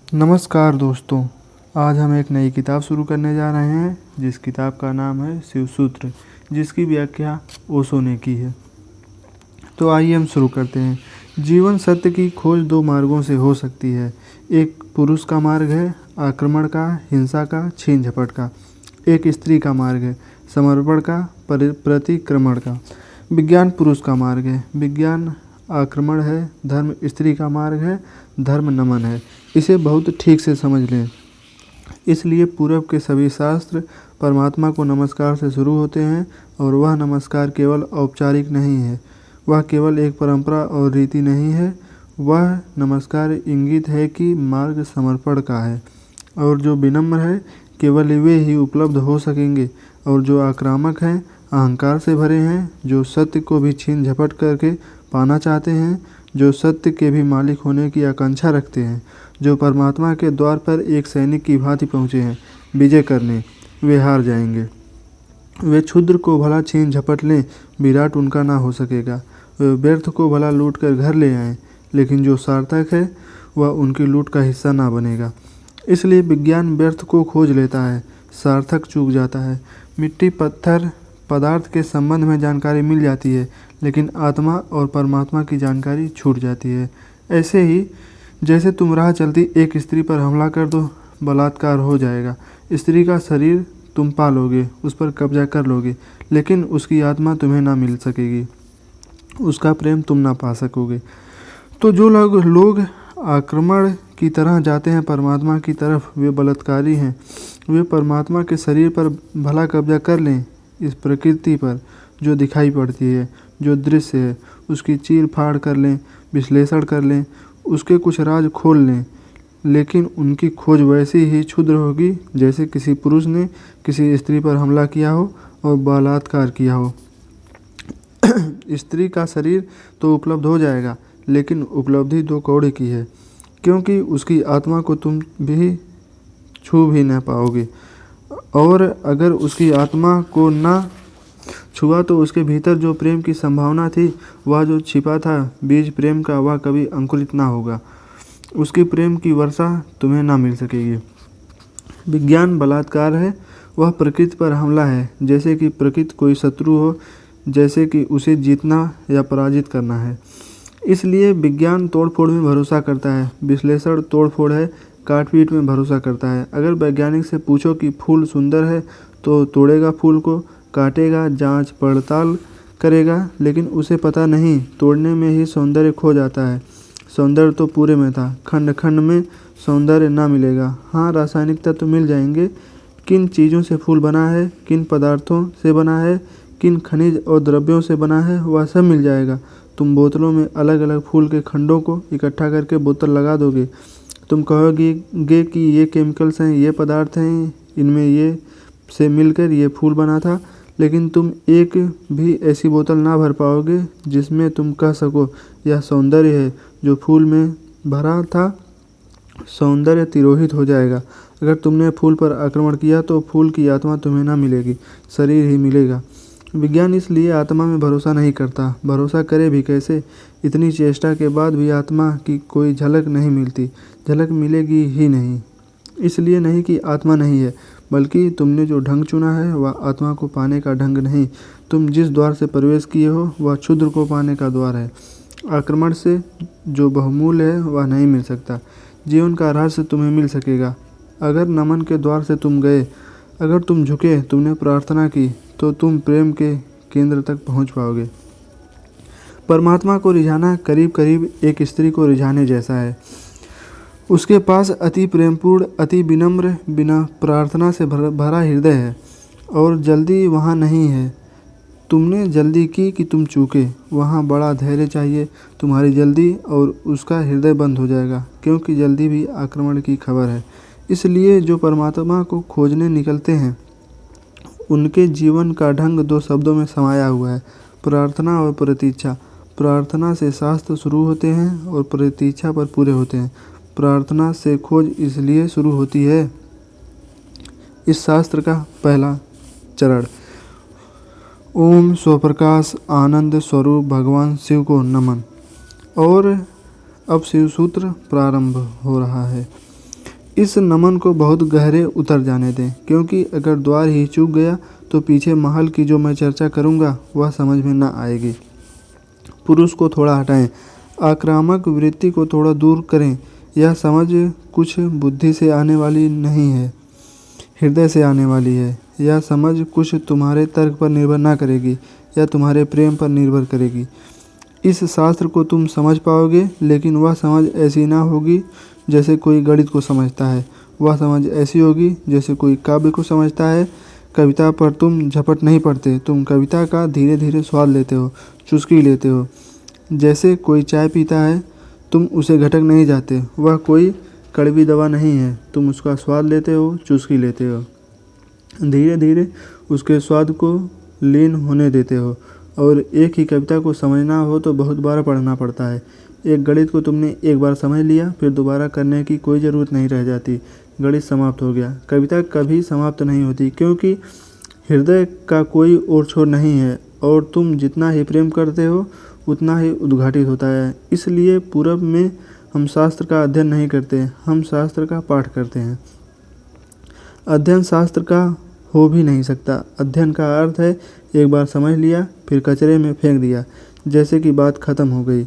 नमस्कार दोस्तों। आज हम एक नई किताब शुरू करने जा रहे हैं जिस किताब का नाम है शिव सूत्र, जिसकी व्याख्या ओशो ने की है। तो आइए हम शुरू करते हैं। जीवन सत्य की खोज दो मार्गों से हो सकती है। एक पुरुष का मार्ग है, आक्रमण का, हिंसा का, छीन झपट का। एक स्त्री का मार्ग है, समर्पण का, प्रतिक्रमण का। विज्ञान पुरुष का मार्ग है, विज्ञान आक्रमण है। धर्म स्त्री का मार्ग है, धर्म नमन है। इसे बहुत ठीक से समझ लें। इसलिए पूरब के सभी शास्त्र परमात्मा को नमस्कार से शुरू होते हैं, और वह नमस्कार केवल औपचारिक नहीं है, वह केवल एक परंपरा और रीति नहीं है। वह नमस्कार इंगित है कि मार्ग समर्पण का है, और जो विनम्र है केवल वे ही उपलब्ध हो सकेंगे, और जो आक्रामक हैं, अहंकार से भरे हैं, जो सत्य को भी छीन झपट करके पाना चाहते हैं, जो सत्य के भी मालिक होने की आकांक्षा रखते हैं, जो परमात्मा के द्वार पर एक सैनिक की भांति पहुँचे हैं विजय करने, वे हार जाएंगे। वे क्षुद्र को भला छीन झपट लें, विराट उनका ना हो सकेगा। वे व्यर्थ को भला लूट कर घर ले आएं, लेकिन जो सार्थक है वह उनकी लूट का हिस्सा ना बनेगा। इसलिए विज्ञान व्यर्थ को खोज लेता है, सार्थक चूक जाता है। मिट्टी पत्थर पदार्थ के संबंध में जानकारी मिल जाती है, लेकिन आत्मा और परमात्मा की जानकारी छूट जाती है। ऐसे ही जैसे तुम राह चलती एक स्त्री पर हमला कर दो, बलात्कार हो जाएगा। स्त्री का शरीर तुम पा लोगे, उस पर कब्जा कर लोगे, लेकिन उसकी आत्मा तुम्हें ना मिल सकेगी, उसका प्रेम तुम ना पा सकोगे। तो जो लोग आक्रमण की तरह जाते हैं परमात्मा की तरफ, वे बलात्कारी हैं। वे परमात्मा के शरीर पर भला कब्जा कर लें, इस प्रकृति पर जो दिखाई पड़ती है, जो दृश्य है, उसकी चीर फाड़ कर लें, विश्लेषण कर लें, उसके कुछ राज खोल लें, लेकिन उनकी खोज वैसी ही क्षुद्र होगी जैसे किसी पुरुष ने किसी स्त्री पर हमला किया हो और बलात्कार किया हो। स्त्री का शरीर तो उपलब्ध हो जाएगा, लेकिन उपलब्धि दो कौड़े की है, क्योंकि उसकी आत्मा को तुम भी छू भी न पाओगे, और अगर उसकी आत्मा को ना छुआ तो उसके भीतर जो प्रेम की संभावना थी, वह जो छिपा था बीज प्रेम का, वह कभी अंकुरित ना होगा। उसकी प्रेम की वर्षा तुम्हें ना मिल सकेगी। विज्ञान बलात्कार है, वह प्रकृति पर हमला है, जैसे कि प्रकृति कोई शत्रु हो, जैसे कि उसे जीतना या पराजित करना है। इसलिए विज्ञान तोड़फोड़ में भरोसा करता है, विश्लेषण तोड़फोड़ है, काटपीट में भरोसा करता है। अगर वैज्ञानिक से पूछो कि फूल सुंदर है तो तोड़ेगा फूल को, काटेगा, जांच पड़ताल करेगा, लेकिन उसे पता नहीं तोड़ने में ही सौंदर्य खो जाता है। सौंदर्य तो पूरे में था, खंड खंड में सौंदर्य ना मिलेगा। हाँ, रासायनिक तत्व तो मिल जाएंगे। किन चीज़ों से फूल बना है, किन पदार्थों से बना है, किन खनिज और द्रव्यों से बना है, वह सब मिल जाएगा। तुम बोतलों में अलग अलग फूल के खंडों को इकट्ठा करके बोतल लगा दोगे। तुम कहोगे कि ये केमिकल्स हैं, ये पदार्थ हैं, इनमें ये से मिलकर ये फूल बना था, लेकिन तुम एक भी ऐसी बोतल ना भर पाओगे जिसमें तुम कह सको यह सौंदर्य है। जो फूल में भरा था सौंदर्य तिरोहित हो जाएगा। अगर तुमने फूल पर आक्रमण किया तो फूल की आत्मा तुम्हें ना मिलेगी, शरीर ही मिलेगा। विज्ञान इसलिए आत्मा में भरोसा नहीं करता। भरोसा करे भी कैसे? इतनी चेष्टा के बाद भी आत्मा की कोई झलक नहीं मिलती, झलक मिलेगी ही नहीं। इसलिए नहीं कि आत्मा नहीं है, बल्कि तुमने जो ढंग चुना है वह आत्मा को पाने का ढंग नहीं। तुम जिस द्वार से प्रवेश किए हो वह क्षुद्र को पाने का द्वार है। आक्रमण से जो बहुमूल्य है वह नहीं मिल सकता। जीवन का रहस्य तुम्हें मिल सकेगा अगर नमन के द्वार से तुम गए। अगर तुम झुके, तुमने प्रार्थना की, तो तुम प्रेम के केंद्र तक पहुंच पाओगे। परमात्मा को रिझाना करीब करीब एक स्त्री को रिझाने जैसा है। उसके पास अति प्रेमपूर्ण, अति विनम्र, बिना प्रार्थना से भरा हृदय है, और जल्दी वहाँ नहीं है। तुमने जल्दी की कि तुम चूके, वहाँ बड़ा धैर्य चाहिए। तुम्हारी जल्दी और उसका हृदय बंद हो जाएगा, क्योंकि जल्दी भी आक्रमण की खबर है। इसलिए जो परमात्मा को खोजने निकलते हैं उनके जीवन का ढंग दो शब्दों में समाया हुआ है, प्रार्थना और प्रतीक्षा। प्रार्थना से शास्त्र शुरू होते हैं और प्रतीक्षा पर पूरे होते हैं। प्रार्थना से खोज इसलिए शुरू होती है। इस शास्त्र का पहला चरण। ओम स्वप्रकाश आनंद स्वरूप भगवान शिव को नमन। और अब शिव सूत्र प्रारंभ हो रहा है। इस नमन को बहुत गहरे उतर जाने दें, क्योंकि अगर द्वार ही चूक गया तो पीछे महल की जो मैं चर्चा करूँगा वह समझ में न आएगी। पुरुष को थोड़ा हटाएं, आक्रामक वृत्ति को थोड़ा दूर करें। यह समझ कुछ बुद्धि से आने वाली नहीं है, हृदय से आने वाली है। यह समझ कुछ तुम्हारे तर्क पर निर्भर ना करेगी या तुम्हारे प्रेम पर निर्भर करेगी। इस शास्त्र को तुम समझ पाओगे, लेकिन वह समझ ऐसी ना होगी जैसे कोई गणित को समझता है। वह समझ ऐसी होगी जैसे कोई काव्य को समझता है। कविता पर तुम झपट नहीं पड़ते, तुम कविता का धीरे धीरे स्वाद लेते हो, चुस्की लेते हो। जैसे कोई चाय पीता है, तुम उसे घटक नहीं जाते। वह कोई कड़वी दवा नहीं है, तुम उसका स्वाद लेते हो, चुस्की लेते हो, धीरे धीरे उसके स्वाद को लीन होने देते हो। और एक ही कविता को समझना हो तो बहुत बार पढ़ना पड़ता है। एक गणित को तुमने एक बार समझ लिया, फिर दोबारा करने की कोई ज़रूरत नहीं रह जाती। गणित समाप्त हो गया। कविता कभी समाप्त नहीं होती, क्योंकि हृदय का कोई और छोर नहीं है, और तुम जितना ही प्रेम करते हो उतना ही उद्घाटित होता है। इसलिए पूरब में हम शास्त्र का अध्ययन नहीं करते, हम शास्त्र का पाठ करते हैं। अध्ययन शास्त्र का हो भी नहीं सकता। अध्ययन का अर्थ है एक बार समझ लिया फिर कचरे में फेंक दिया, जैसे कि बात खत्म हो गई।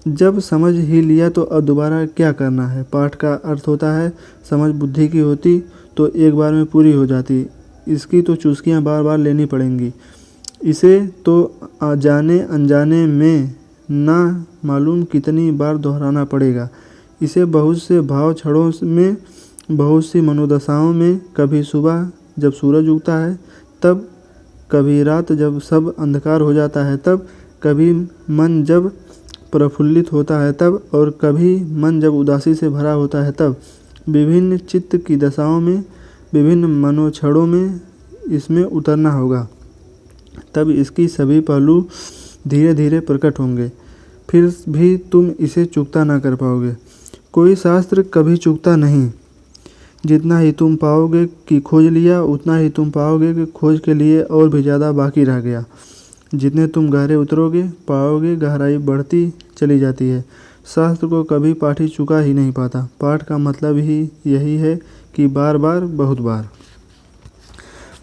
जब समझ ही लिया तो अब दोबारा क्या करना है। पाठ का अर्थ होता है समझ बुद्धि की होती तो एक बार में पूरी हो जाती। इसकी तो चुस्कियाँ बार बार लेनी पड़ेंगी। इसे तो जाने अनजाने में ना मालूम कितनी बार दोहराना पड़ेगा। इसे बहुत से भाव क्षणों में, बहुत सी मनोदशाओं में, कभी सुबह जब सूरज उगता है तब, कभी रात जब सब अंधकार हो जाता है तब, कभी मन जब प्रफुल्लित होता है तब, और कभी मन जब उदासी से भरा होता है तब, विभिन्न चित्त की दशाओं में, विभिन्न मनोक्षणों में इसमें उतरना होगा। तब इसकी सभी पहलू धीरे धीरे प्रकट होंगे। फिर भी तुम इसे चुकता ना कर पाओगे। कोई शास्त्र कभी चुकता नहीं। जितना ही तुम पाओगे कि खोज लिया, उतना ही तुम पाओगे कि खोज के लिए और भी ज़्यादा बाकी रह गया। जितने तुम गहरे उतरोगे, पाओगे गहराई बढ़ती चली जाती है। शास्त्र को कभी पाठी चुका ही नहीं पाता। पाठ का मतलब ही यही है कि बार बार, बहुत बार।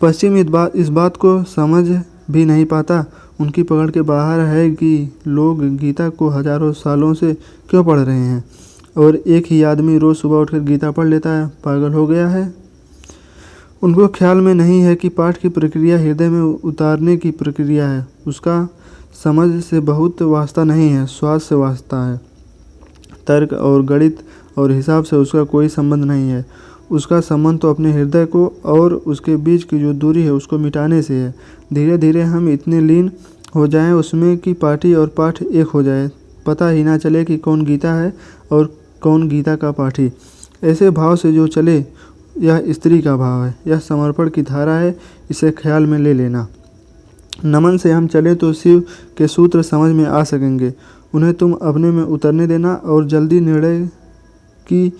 पश्चिम इस बात को समझ भी नहीं पाता। उनकी पकड़ के बाहर है कि लोग गीता को हजारों सालों से क्यों पढ़ रहे हैं, और एक ही आदमी रोज़ सुबह उठकर गीता पढ़ लेता है। पागल हो गया है। उनको ख्याल में नहीं है कि पाठ की प्रक्रिया हृदय में उतारने की प्रक्रिया है। उसका समझ से बहुत वास्ता नहीं है, स्वाद से वास्ता है। तर्क और गणित और हिसाब से उसका कोई संबंध नहीं है। उसका संबंध तो अपने हृदय को और उसके बीच की जो दूरी है उसको मिटाने से है। धीरे धीरे हम इतने लीन हो जाएं उसमें कि पाठी और पाठ एक हो जाए, पता ही ना चले कि कौन गीता है और कौन गीता का पाठी। ऐसे भाव से जो चले, यह स्त्री का भाव है, यह समर्पण की धारा है। इसे ख्याल में ले लेना। नमन से हम चले तो शिव के सूत्र समझ में आ सकेंगे। उन्हें तुम अपने में उतरने देना, और जल्दी निर्णय की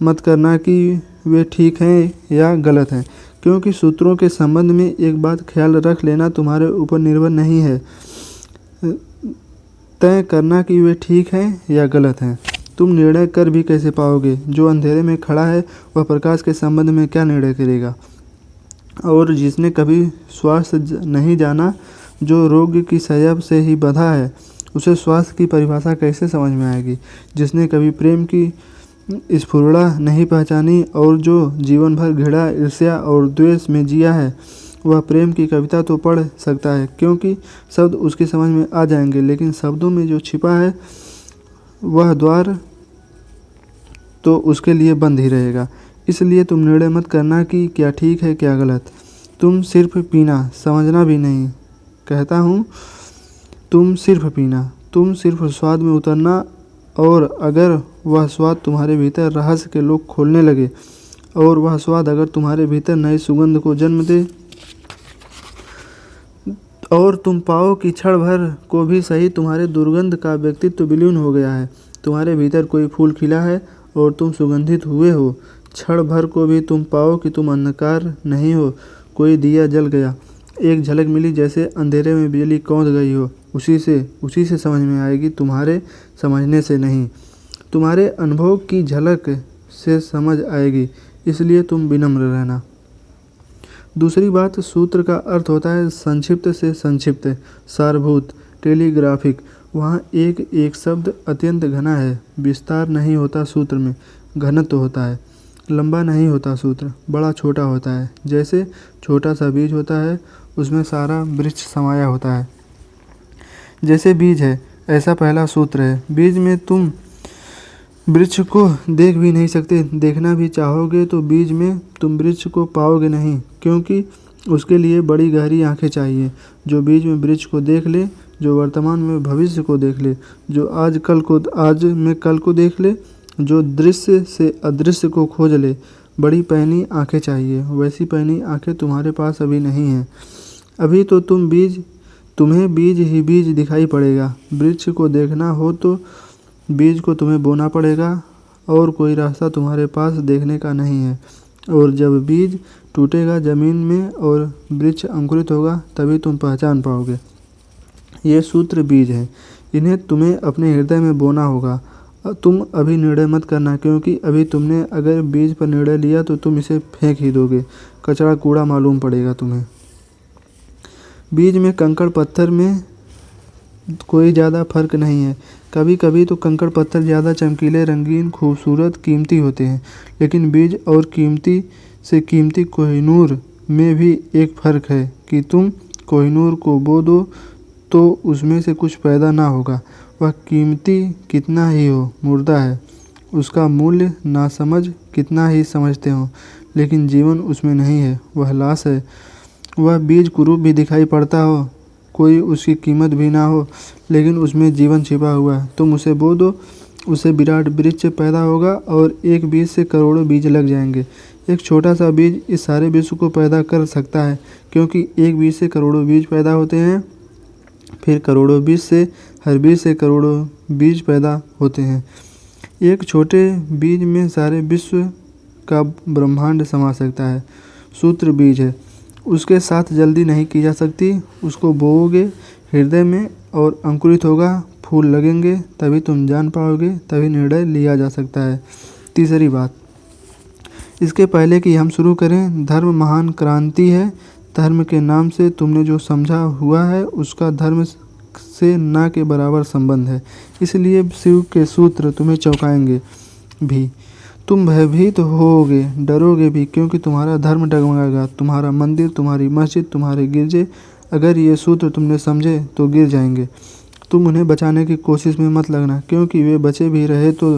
मत करना कि वे ठीक हैं या गलत हैं, क्योंकि सूत्रों के संबंध में एक बात ख्याल रख लेना तुम्हारे ऊपर निर्भर नहीं है तय करना कि वे ठीक हैं या गलत हैं। तुम निर्णय कर भी कैसे पाओगे? जो अंधेरे में खड़ा है वह प्रकाश के संबंध में क्या निर्णय करेगा? और जिसने कभी स्वास्थ्य नहीं जाना, जो रोग की सैयब से ही बंधा है, उसे स्वास्थ्य की परिभाषा कैसे समझ में आएगी? जिसने कभी प्रेम की स्फुरणा नहीं पहचानी और जो जीवन भर घृणा, ईर्ष्या और द्वेष में जिया है, वह प्रेम की कविता तो पढ़ सकता है, क्योंकि शब्द उसकी समझ में आ जाएंगे, लेकिन शब्दों में जो छिपा है वह द्वार तो उसके लिए बंद ही रहेगा। इसलिए तुम निर्णय मत करना कि क्या ठीक है क्या गलत। तुम सिर्फ पीना, समझना भी नहीं कहता हूँ। तुम सिर्फ पीना, तुम सिर्फ स्वाद में उतरना, और अगर वह स्वाद तुम्हारे भीतर रहस्य के लोग खोलने लगे, और वह स्वाद अगर तुम्हारे भीतर नई सुगंध को जन्म दे, और तुम पाओ कि क्षण भर को भी सही तुम्हारे दुर्गंध का व्यक्तित्व विलीन हो गया है। तुम्हारे भीतर कोई फूल खिला है और तुम सुगंधित हुए हो। क्षण भर को भी तुम पाओ कि तुम अंधकार नहीं हो, कोई दिया जल गया, एक झलक मिली जैसे अंधेरे में बिजली कौंध गई हो। उसी से समझ में आएगी, तुम्हारे समझने से नहीं। तुम्हारे अनुभव की झलक से समझ आएगी, इसलिए तुम विनम्र रहना। दूसरी बात, सूत्र का अर्थ होता है संक्षिप्त से संक्षिप्त, सारभूत, टेलीग्राफिक। वहाँ एक एक शब्द अत्यंत घना है। विस्तार नहीं होता सूत्र में, घनत्व होता है। लंबा नहीं होता सूत्र, बड़ा छोटा होता है। जैसे छोटा सा बीज होता है, उसमें सारा वृक्ष समाया होता है। जैसे बीज है, ऐसा पहला सूत्र है। बीज में तुम वृक्ष को देख भी नहीं सकते। देखना भी चाहोगे तो बीज में तुम वृक्ष को पाओगे नहीं, क्योंकि उसके लिए बड़ी गहरी आंखें चाहिए। जो बीज में वृक्ष को देख ले, जो वर्तमान में भविष्य को देख ले, जो आज में कल को देख ले, जो दृश्य से अदृश्य को खोज ले, बड़ी पैनी आंखें चाहिए। वैसी पैनी आंखें तुम्हारे पास अभी नहीं हैं। अभी तो तुम्हें बीज ही बीज दिखाई पड़ेगा। वृक्ष को देखना हो तो बीज को तुम्हें बोना पड़ेगा, और कोई रास्ता तुम्हारे पास देखने का नहीं है। और जब बीज टूटेगा ज़मीन में और वृक्ष अंकुरित होगा, तभी तुम पहचान पाओगे। ये सूत्र बीज है, इन्हें तुम्हें अपने हृदय में बोना होगा। तुम अभी निर्णय मत करना, क्योंकि अभी तुमने अगर बीज पर निर्णय लिया तो तुम इसे फेंक ही दोगे। कचरा कूड़ा मालूम पड़ेगा तुम्हें। बीज में कंकड़ पत्थर में कोई ज़्यादा फर्क नहीं है। कभी कभी तो कंकड़ पत्थर ज़्यादा चमकीले, रंगीन, खूबसूरत, कीमती होते हैं, लेकिन बीज और कीमती से कीमती कोहिनूर में भी एक फ़र्क है कि तुम कोहिनूर को बो दो तो उसमें से कुछ पैदा ना होगा। वह कीमती कितना ही हो, मुर्दा है। उसका मूल्य नासमझ कितना ही समझते हो, लेकिन जीवन उसमें नहीं है, वह लाश है। वह बीज कुरूप भी दिखाई पड़ता हो, कोई उसकी कीमत भी ना हो, लेकिन उसमें जीवन छिपा हुआ है। तुम उसे बो दो, उसे विराट वृक्ष पैदा होगा, और एक बीज से करोड़ों बीज लग जाएंगे। एक छोटा सा बीज इस सारे विश्व को पैदा कर सकता है, क्योंकि एक बीज से करोड़ों बीज पैदा होते हैं। फिर करोड़ों बीज से, हर बीज से करोड़ों बीज पैदा होते हैं। एक छोटे बीज में सारे विश्व का ब्रह्मांड समा सकता है। सूत्र बीज है, उसके साथ जल्दी नहीं की जा सकती। उसको बोओगे हृदय में और अंकुरित होगा, फूल लगेंगे, तभी तुम जान पाओगे, तभी निर्णय लिया जा सकता है। तीसरी बात, इसके पहले कि हम शुरू करें, धर्म महान क्रांति है। धर्म के नाम से तुमने जो समझा हुआ है, उसका धर्म से ना के बराबर संबंध है। इसलिए शिव के सूत्र तुम्हें चौंकाएंगे भी। तुम भयभीत होोगे, डरोगे भी, क्योंकि तुम्हारा धर्म डगमगाएगा। तुम्हारा मंदिर, तुम्हारी मस्जिद, तुम्हारे गिरजे, अगर ये सूत्र तुमने समझे तो गिर जाएंगे। तुम उन्हें बचाने की कोशिश में मत लगना, क्योंकि वे बचे भी रहे तो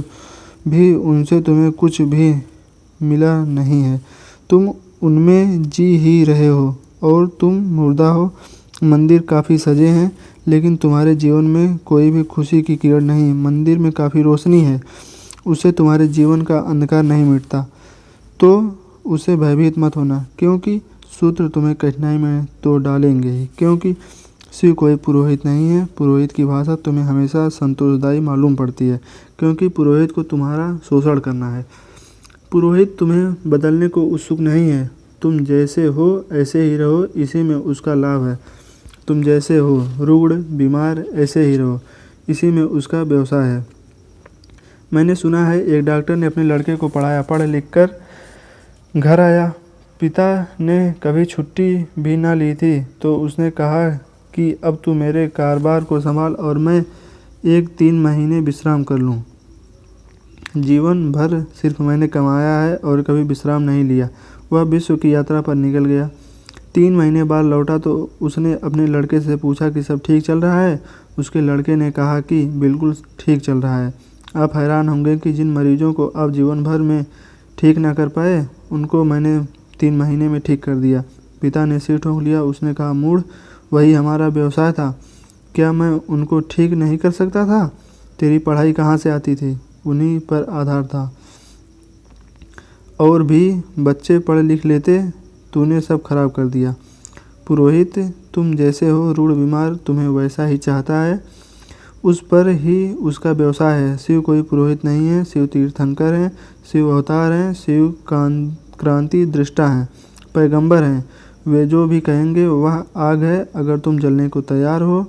भी उनसे तुम्हें कुछ भी मिला नहीं है। तुम उनमें जी ही रहे हो और तुम मुर्दा हो। मंदिर काफ़ी सजे हैं, लेकिन तुम्हारे जीवन में कोई भी खुशी की किरण नहीं। मंदिर में काफ़ी रोशनी है, उससे तुम्हारे जीवन का अंधकार नहीं मिटता, तो उसे भयभीत मत होना, क्योंकि सूत्र तुम्हें कठिनाई में तो डालेंगे ही। क्योंकि शिव कोई पुरोहित नहीं है। पुरोहित की भाषा तुम्हें हमेशा संतोषदायी मालूम पड़ती है, क्योंकि पुरोहित को तुम्हारा शोषण करना है। पुरोहित तुम्हें बदलने को उत्सुक नहीं है। तुम जैसे हो ऐसे ही रहो, इसी में उसका लाभ है। तुम जैसे हो, रुग्ण, बीमार, ऐसे ही रहो, इसी में उसका व्यवसाय है। मैंने सुना है एक डॉक्टर ने अपने लड़के को पढ़ाया, पढ़ लिख कर घर आया। पिता ने कभी छुट्टी भी ना ली थी, तो उसने कहा कि अब तू मेरे कारोबार को संभाल और मैं 3 महीने विश्राम कर लूँ। जीवन भर सिर्फ मैंने कमाया है और कभी विश्राम नहीं लिया। वह विश्व की यात्रा पर निकल गया। 3 महीने बाद लौटा तो उसने अपने लड़के से पूछा कि सब ठीक चल रहा है। उसके लड़के ने कहा कि बिल्कुल ठीक चल रहा है। आप हैरान होंगे कि जिन मरीजों को आप जीवन भर में ठीक ना कर पाए, उनको मैंने 3 महीने में ठीक कर दिया। पिता ने सिर ठोंक लिया। उसने कहा, मूढ़, वही हमारा व्यवसाय था। क्या मैं उनको ठीक नहीं कर सकता था? तेरी पढ़ाई कहाँ से आती थी? उन्हीं पर आधार था। और भी बच्चे पढ़ लिख लेते, तूने सब खराब कर दिया। पुरोहित, तुम जैसे हो, रूढ़ बीमार तुम्हें वैसा ही चाहता है। उस पर ही उसका व्यवसाय है। शिव कोई पुरोहित नहीं है। शिव तीर्थंकर हैं, शिव अवतार हैं, शिव क्रांति दृष्टा हैं, पैगंबर हैं। वे जो भी कहेंगे वह आग है। अगर तुम जलने को तैयार हो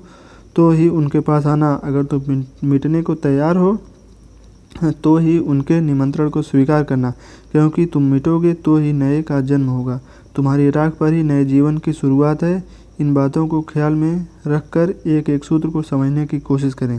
तो ही उनके पास आना। अगर तुम मिटने को तैयार हो तो ही उनके निमंत्रण को स्वीकार करना, क्योंकि तुम मिटोगे तो ही नए का जन्म होगा। तुम्हारी राख पर ही नए जीवन की शुरुआत है। इन बातों को ख्याल में रखकर एक एक सूत्र को समझने की कोशिश करें।